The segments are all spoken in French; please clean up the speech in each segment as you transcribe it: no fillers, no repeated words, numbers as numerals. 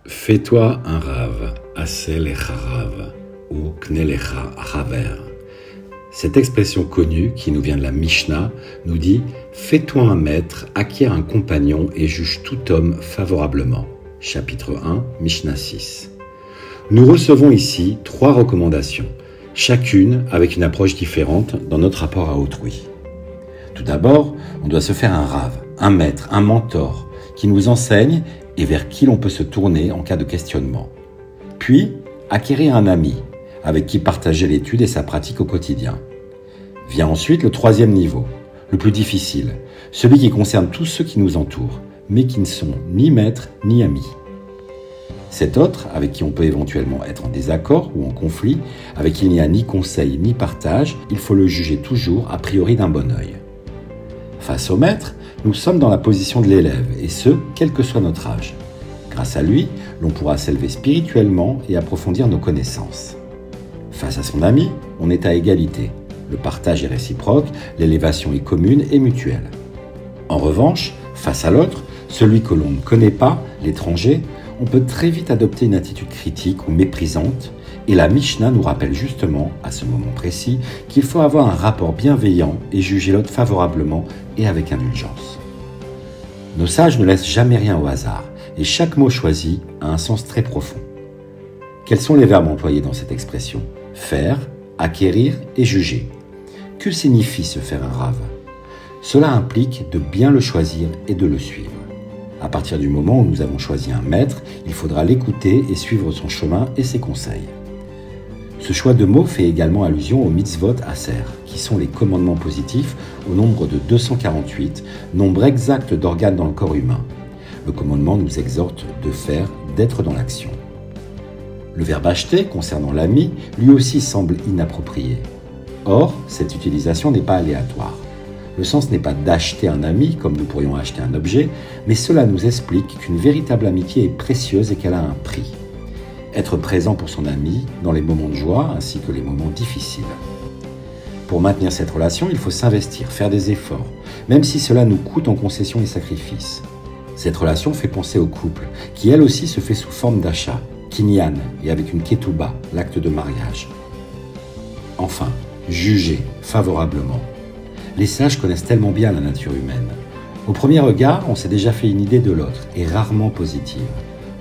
Fais-toi un rave, Aseh lecha rav, ou Kne lecha haver. Cette expression connue, qui nous vient de la Mishnah, nous dit « Fais-toi un maître, acquiert un compagnon et juge tout homme favorablement » chapitre 1, Mishnah 6. Nous recevons ici 3 recommandations, chacune avec une approche différente dans notre rapport à autrui. Tout d'abord, on doit se faire un rave, un maître, un mentor, qui nous enseigne et vers qui l'on peut se tourner en cas de questionnement. Puis, acquérir un ami, avec qui partager l'étude et sa pratique au quotidien. Vient ensuite le 3e niveau, le plus difficile, celui qui concerne tous ceux qui nous entourent, mais qui ne sont ni maîtres ni amis. Cet autre, avec qui on peut éventuellement être en désaccord ou en conflit, avec qui il n'y a ni conseil ni partage, il faut le juger toujours a priori d'un bon œil. Face au maître, nous sommes dans la position de l'élève, et ce, quel que soit notre âge. Grâce à lui, l'on pourra s'élever spirituellement et approfondir nos connaissances. Face à son ami, on est à égalité. Le partage est réciproque, l'élévation est commune et mutuelle. En revanche, face à l'autre, celui que l'on ne connaît pas, l'étranger, on peut très vite adopter une attitude critique ou méprisante, et la Mishnah nous rappelle justement, à ce moment précis, qu'il faut avoir un rapport bienveillant et juger l'autre favorablement et avec indulgence. Nos sages ne laissent jamais rien au hasard, et chaque mot choisi a un sens très profond. Quels sont les verbes employés dans cette expression ? Faire, acquérir et juger. Que signifie se faire un rave ? Cela implique de bien le choisir et de le suivre. À partir du moment où nous avons choisi un maître, il faudra l'écouter et suivre son chemin et ses conseils. Ce choix de mots fait également allusion aux mitzvot aser, qui sont les commandements positifs au nombre de 248, nombre exact d'organes dans le corps humain. Le commandement nous exhorte de faire, d'être dans l'action. Le verbe acheter, concernant l'ami, lui aussi semble inapproprié. Or, cette utilisation n'est pas aléatoire. Le sens n'est pas d'acheter un ami, comme nous pourrions acheter un objet, mais cela nous explique qu'une véritable amitié est précieuse et qu'elle a un prix. Être présent pour son ami dans les moments de joie ainsi que les moments difficiles. Pour maintenir cette relation, il faut s'investir, faire des efforts, même si cela nous coûte en concessions et sacrifices. Cette relation fait penser au couple, qui elle aussi se fait sous forme d'achat, kinyan, et avec une ketouba, l'acte de mariage. Enfin, juger favorablement. Les sages connaissent tellement bien la nature humaine. Au premier regard, on s'est déjà fait une idée de l'autre, et rarement positive.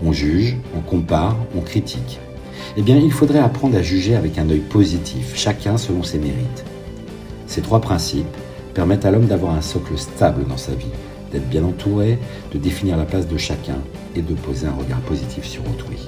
On juge, on compare, on critique. Eh bien, il faudrait apprendre à juger avec un œil positif, chacun selon ses mérites. Ces 3 principes permettent à l'homme d'avoir un socle stable dans sa vie, d'être bien entouré, de définir la place de chacun et de poser un regard positif sur autrui.